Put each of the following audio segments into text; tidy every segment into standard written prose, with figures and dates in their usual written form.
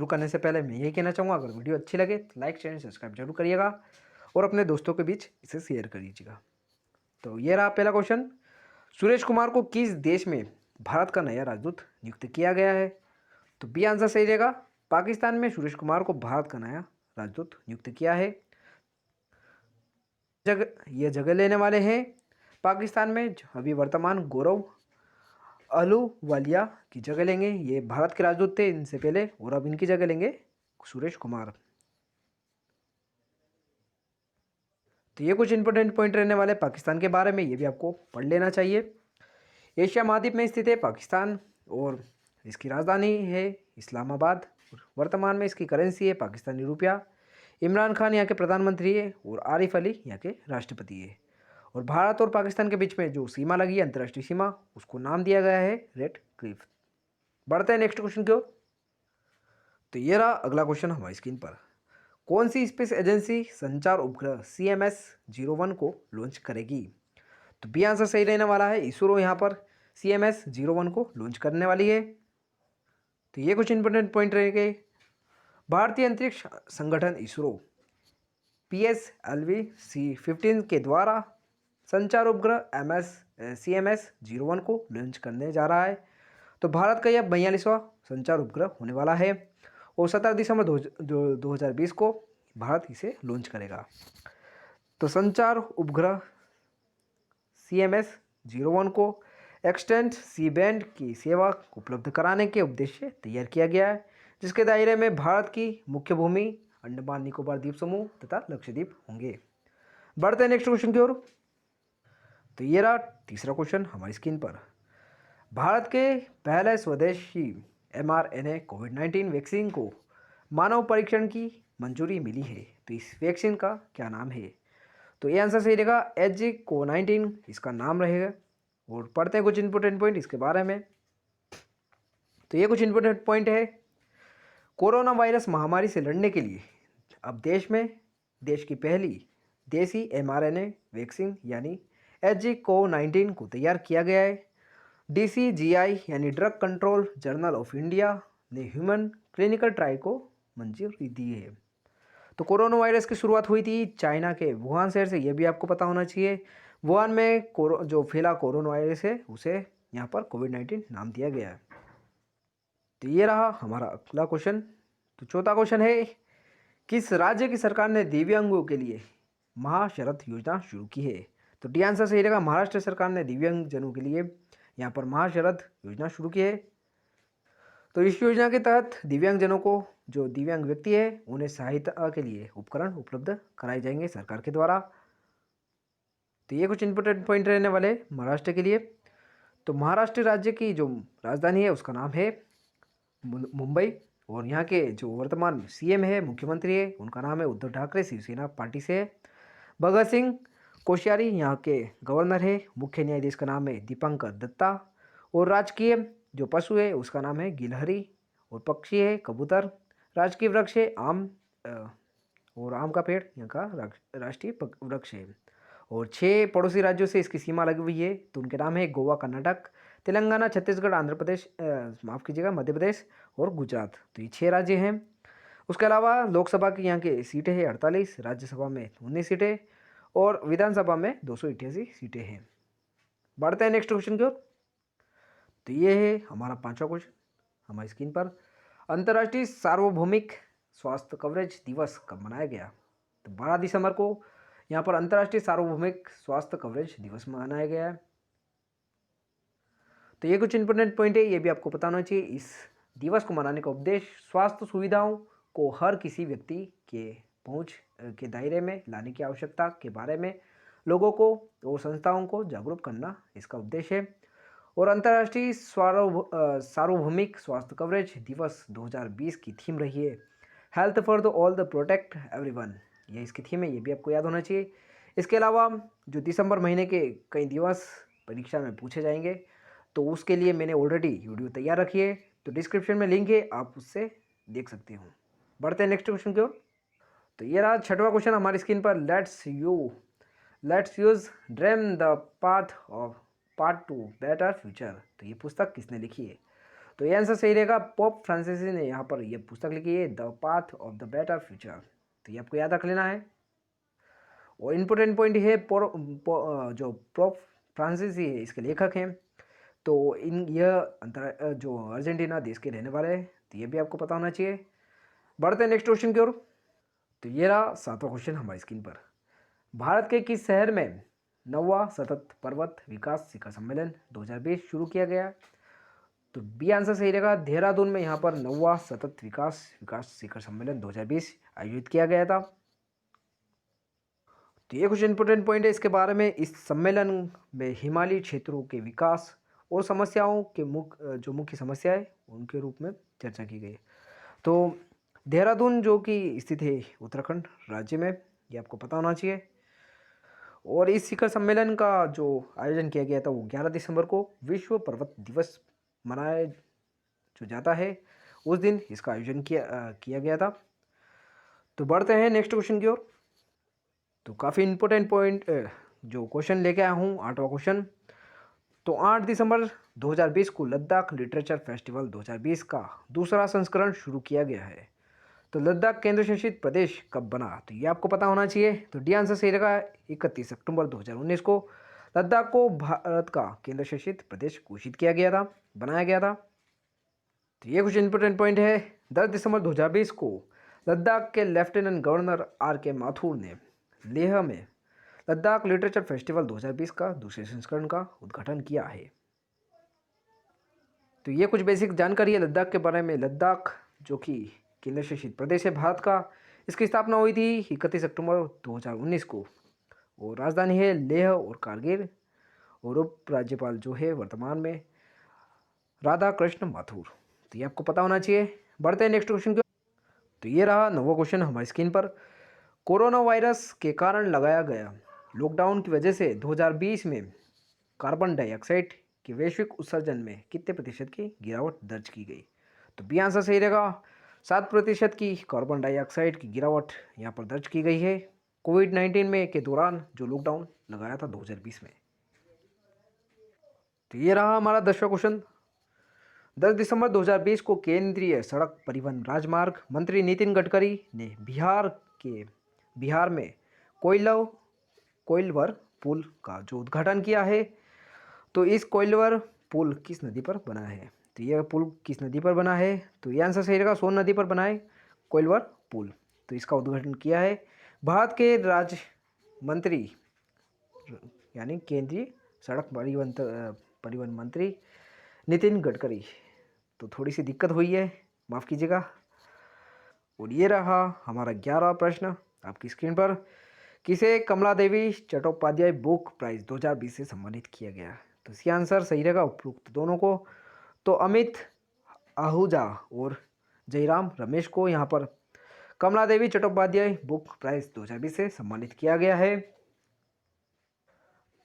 शुरू करने से पहले मैं यही कहना चाहूँगा, अगर वीडियो अच्छी लगे तो लाइक शेयर सब्सक्राइब जरूर करिएगा और अपने दोस्तों के बीच इसे शेयर कर दीजिएगा। तो ये रहा पहला क्वेश्चन। सुरेश कुमार को किस देश में भारत का नया राजदूत नियुक्त किया गया है? तो बी आंसर सही रहेगा। पाकिस्तान में सुरेश कुमार को भारत का नया राजदूत नियुक्त किया है। ये जगह लेने वाले हैं पाकिस्तान में अभी वर्तमान गौरव अहलूवालिया की जगह लेंगे। ये भारत के राजदूत थे इनसे पहले, और अब इनकी जगह लेंगे सुरेश कुमार। तो ये कुछ इंपॉर्टेंट पॉइंट रहने वाले पाकिस्तान के बारे में, ये भी आपको पढ़ लेना चाहिए। एशिया महाद्वीप में स्थित है पाकिस्तान और इसकी राजधानी है इस्लामाबाद। वर्तमान में इसकी करेंसी है पाकिस्तानी रुपया। इमरान खान यहाँ के प्रधानमंत्री है और आरिफ अली यहाँ के राष्ट्रपति है। और भारत और पाकिस्तान के बीच में जो सीमा लगी है, अंतर्राष्ट्रीय सीमा, उसको नाम दिया गया है रेड क्लिफ। बढ़ते हैं नेक्स्ट क्वेश्चन की ओर। तो ये रहा अगला क्वेश्चन हमारी स्क्रीन पर। कौन सी स्पेस एजेंसी संचार उपग्रह CMS-01 को लॉन्च करेगी? तो बी आंसर सही रहने वाला है। इसरो यहाँ पर CMS-01 को लॉन्च करने वाली है। तो ये कुछ इंपॉर्टेंट पॉइंट रहेंगे। भारतीय अंतरिक्ष संगठन इसरो PSLV C-15 के द्वारा संचार उपग्रह CMS-01 को लॉन्च करने जा रहा है। तो भारत का यह 42वां संचार उपग्रह होने वाला है और 17 दिसंबर 2020 को भारत इसे लॉन्च करेगा। तो संचार उपग्रह CMS-01 को एक्सटेंट सी बैंड की सेवा उपलब्ध कराने के उद्देश्य से तैयार किया गया है, जिसके दायरे में भारत की मुख्य भूमि अंडमान निकोबार द्वीप समूह तथा लक्षद्वीप होंगे। बढ़ते हैं नेक्स्ट क्वेश्चन की ओर। तो ये रहा तीसरा क्वेश्चन हमारी स्क्रीन पर। भारत के पहले स्वदेशी mRNA कोविड-19 वैक्सीन को मानव परीक्षण की मंजूरी मिली है। तो इस वैक्सीन का क्या नाम है? तो ये आंसर सही रहेगा। HGCO19 इसका नाम रहेगा। और पढ़ते हैं कुछ इंपॉर्टेंट पॉइंट इसके बारे में। तो ये कुछ इंपॉर्टेंट पॉइंट है। कोरोना वायरस महामारी से लड़ने के लिए अब देश की पहली देसी mRNA वैक्सीन यानी HGCO19 को तैयार किया गया है। DCGI यानी drug control journal of India ने ह्यूमन क्लिनिकल ट्रायल को मंजूरी दी है। तो कोरोना वायरस की शुरुआत हुई थी चाइना के वुहान शहर से, यह भी आपको पता होना चाहिए। वुहान में जो फैला कोरोना वायरस है उसे यहाँ पर कोविड-19 नाम दिया गया है। तो ये रहा हमारा अगला क्वेश्चन। तो चौथा क्वेश्चन है, किस राज्य की सरकार ने दिव्यांगों के लिए महाशरद योजना शुरू की है? तो डी आंसर सही रहेगा। महाराष्ट्र सरकार ने दिव्यांगजनों के लिए यहाँ पर महाशरद योजना शुरू की है। तो इस योजना के तहत दिव्यांगजनों को, जो दिव्यांग व्यक्ति है, उन्हें सहायता के लिए उपकरण उपलब्ध कराए जाएंगे सरकार के द्वारा। तो ये कुछ इंपॉर्टेंट पॉइंट रहने वाले महाराष्ट्र के लिए। तो महाराष्ट्र राज्य की जो राजधानी है उसका नाम है मुंबई, और यहाँ के जो वर्तमान CM है, मुख्यमंत्री है, उनका नाम है उद्धव ठाकरे, शिवसेना पार्टी से है। भगत सिंह कोश्यारी यहाँ के गवर्नर है। मुख्य न्यायाधीश का नाम है दीपंकर दत्ता। और राजकीय जो पशु है उसका नाम है गिलहरी, और पक्षी है कबूतर। राजकीय वृक्ष है आम, और आम का पेड़ यहाँ का राष्ट्रीय वृक्ष है। और 6 पड़ोसी राज्यों से इसकी सीमा लगी हुई है। तो उनके नाम है गोवा, कर्नाटक, तेलंगाना, छत्तीसगढ़, आंध्र प्रदेश, माफ़ कीजिएगा, मध्य प्रदेश और गुजरात। तो ये 6 राज्य हैं। उसके अलावा लोकसभा की यहाँ की सीटें हैं 48, राज्यसभा में 19 सीटें और विधानसभा में 288 सीटें हैं। बढ़ते हैं नेक्स्ट क्वेश्चन की ओर। तो ये है हमारा 5वां क्वेश्चन हमारी स्क्रीन पर। अंतर्राष्ट्रीय सार्वभौमिक स्वास्थ्य कवरेज दिवस कब मनाया गया? तो 12 दिसंबर को यहाँ पर अंतर्राष्ट्रीय सार्वभौमिक स्वास्थ्य कवरेज दिवस मनाया गया है। तो ये कुछ इंपॉर्टेंट पॉइंट है, ये भी आपको पता होना चाहिए। इस दिवस को मनाने का उद्देश्य स्वास्थ्य सुविधाओं को हर किसी व्यक्ति के पहुंच के दायरे में लाने की आवश्यकता के बारे में लोगों को और संस्थाओं को जागरूक करना इसका उद्देश्य है। और अंतर्राष्ट्रीय सार्वभौमिक स्वास्थ्य कवरेज दिवस 2020 की थीम रही है health for the all the protect everyone, ये इसकी थीम है, ये भी आपको याद होना चाहिए। इसके अलावा जो दिसंबर महीने के कई दिवस परीक्षा में पूछे जाएंगे, तो उसके लिए मैंने ऑलरेडी वीडियो तैयार रखी है, तो डिस्क्रिप्शन में लिंक है, आप उससे देख सकते हो। बढ़ते हैं नेक्स्ट क्वेश्चन की ओर। तो ये रहा 6वां क्वेश्चन हमारी स्क्रीन पर। Let's use dream the path to better future. तो ये पुस्तक किसने लिखी है? तो ये आंसर सही रहेगा। पोप फ्रांसिस ने यहाँ पर ये पुस्तक लिखी है, the path of the better future. तो ये आपको याद रख लेना है। और इम्पोर्टेंट पॉइंट है जो पोप फ्रांसिस ही है इसके लेखक हैं। तो यह जो अर्जेंटीना देश के रहने वाले हैं, तो ये भी आपको पता होना चाहिए। बढ़ते हैं नेक्स्ट क्वेश्चन की ओर। तो ये रहा 7वां क्वेश्चन हमारी स्क्रीन पर। भारत के किस शहर में 9वां सतत पर्वत विकास शिखर सम्मेलन 2020 शुरू किया गया? तो बी आंसर सही रहेगा। देहरादून में यहाँ पर 9वां सतत विकास शिखर सम्मेलन 2020 आयोजित किया गया था। तो ये कुछ इंपॉर्टेंट पॉइंट है इसके बारे में। इस सम्मेलन में हिमालयी क्षेत्रों के विकास और समस्याओं के जो मुख्य समस्या है उनके रूप में चर्चा की गई। तो देहरादून जो कि स्थित है उत्तराखंड राज्य में, ये आपको पता होना चाहिए। और इस शिखर सम्मेलन का जो आयोजन किया गया था वो 11 दिसंबर को विश्व पर्वत दिवस मनाया जो जाता है उस दिन इसका आयोजन किया गया था। तो बढ़ते हैं नेक्स्ट क्वेश्चन की ओर। तो काफ़ी इम्पोर्टेंट पॉइंट जो क्वेश्चन लेके आया हूँ, 8वां क्वेश्चन। तो 8 दिसंबर 2020 को लद्दाख लिटरेचर फेस्टिवल 2020 का दूसरा संस्करण शुरू किया गया है। तो लद्दाख केंद्र शासित प्रदेश कब बना? तो ये आपको पता होना चाहिए। तो डी आंसर सही रहेगा। 31 अक्टूबर 2019 को लद्दाख को भारत का केंद्र शासित प्रदेश घोषित किया गया था, बनाया गया था। तो ये कुछ इंपॉर्टेंट पॉइंट है। 10 दिसंबर 2020 को लद्दाख के लेफ्टिनेंट गवर्नर R.K. माथुर ने लेह में लद्दाख लिटरेचर फेस्टिवल 2020 का दूसरे संस्करण का उद्घाटन किया है। तो ये कुछ बेसिक जानकारी है लद्दाख के बारे में। लद्दाख जो कि केंद्र शासित प्रदेश है भारत का, इसकी स्थापना हुई थी 31 अक्टूबर 2019 को। और राजधानी है लेह और कारगिल। और उप राज्यपाल जो है वर्तमान में राधा कृष्ण माथुर। तो ये आपको पता होना चाहिए। बढ़ते हैं नेक्स्ट क्वेश्चन की। तो ये रहा 9वां क्वेश्चन हमारी स्क्रीन पर। कोरोना वायरस के कारण लगाया गया लॉकडाउन की वजह से 2020 में कार्बन डाइऑक्साइड के वैश्विक उत्सर्जन में कितने प्रतिशत की गिरावट दर्ज की गई? तो बी आंसर सही रहेगा। 7% की कार्बन डाइऑक्साइड की गिरावट यहाँ पर दर्ज की गई है कोविड-19 में के दौरान जो लॉकडाउन लगाया था 2020 में। तो ये रहा हमारा 10वां क्वेश्चन। 10 दिसंबर 2020 को केंद्रीय सड़क परिवहन राजमार्ग मंत्री नितिन गडकरी ने बिहार में कोइलवर पुल का जो उद्घाटन किया है। तो इस कोइलवर पुल किस नदी पर बना है? तो यह पुल किस नदी पर बना है? तो ये आंसर सही रहेगा। सोन नदी पर बना है कोइलवर पुल। तो इसका उद्घाटन किया है भारत के राज्य मंत्री यानी केंद्रीय सड़क परिवहन मंत्री नितिन गडकरी। तो थोड़ी सी दिक्कत हुई है, माफ़ कीजिएगा। और ये रहा हमारा 11वां प्रश्न आपकी स्क्रीन पर। किसे कमला देवी चट्टोपाध्याय बुक प्राइज़ 2020 से सम्मानित किया गया? तो इसका आंसर सही रहेगा उपरोक्त दोनों को। तो अमित आहूजा और जयराम रमेश को यहाँ पर कमला देवी चट्टोपाध्याय बुक प्राइज़ 2020 से सम्मानित किया गया है।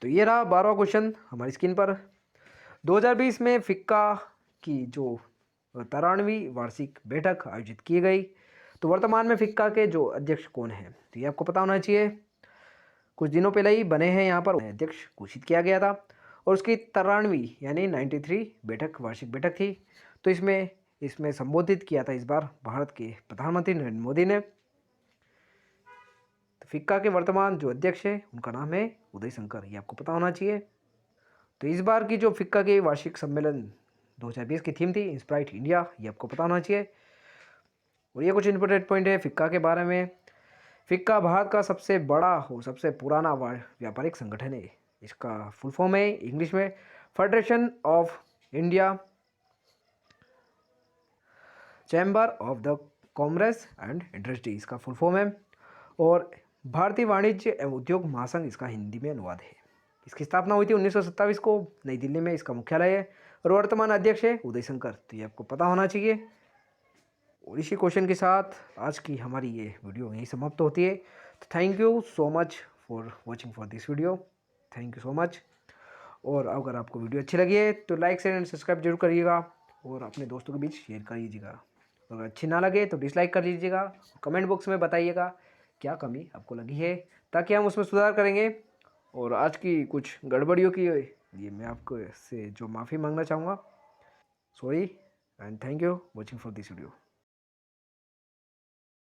तो ये रहा 12वां क्वेश्चन हमारी स्क्रीन पर। 2020 में फिक्का की जो 93वीं वार्षिक बैठक आयोजित की गई। तो वर्तमान में फिक्का के जो अध्यक्ष कौन हैं? तो ये आपको पता होना चाहिए। कुछ दिनों पहले ही बने हैं, यहाँ पर अध्यक्ष घोषित किया गया था। और उसकी 93वीं यानी 93 वार्षिक बैठक थी। तो इसमें संबोधित किया था इस बार भारत के प्रधानमंत्री नरेंद्र मोदी ने। तो फिक्का के वर्तमान जो अध्यक्ष है उनका नाम है उदय शंकर, ये आपको पता होना चाहिए। तो इस बार की जो फिक्का के वार्षिक सम्मेलन 2020 की थीम थी इंस्पायर्ड इंडिया, ये आपको पता होना चाहिए। और ये कुछ इंपॉर्टेंट पॉइंट है फिक्का के बारे में। फिक्का भारत का सबसे बड़ा और सबसे पुराना व्यापारिक संगठन है। इसका फुल फॉर्म है इंग्लिश में federation of India chamber of the commerce and industry, इसका फुल फॉर्म है। और भारतीय वाणिज्य एवं उद्योग महासंघ इसका हिंदी में अनुवाद है। इसकी स्थापना हुई थी 1927 को नई दिल्ली में, इसका मुख्यालय है। और वर्तमान अध्यक्ष है उदय शंकर। तो ये आपको पता होना चाहिए। और इसी क्वेश्चन के साथ आज की हमारी ये वीडियो यहीं समाप्त होती है। तो thank you so much for watching for this video. Thank you so much. और अगर आपको वीडियो अच्छी लगी है तो लाइक शेयर एंड सब्सक्राइब जरूर करिएगा और अपने दोस्तों के बीच शेयर कर लीजिएगा। अगर अच्छी ना लगे तो डिसलाइक कर लीजिएगा। कमेंट बॉक्स में बताइएगा क्या कमी आपको लगी है ताकि हम उसमें सुधार करेंगे। और आज की कुछ गड़बड़ियों की ये मैं आपको से जो माफ़ी मांगना चाहूँगा, sorry. And thank you watching for this video.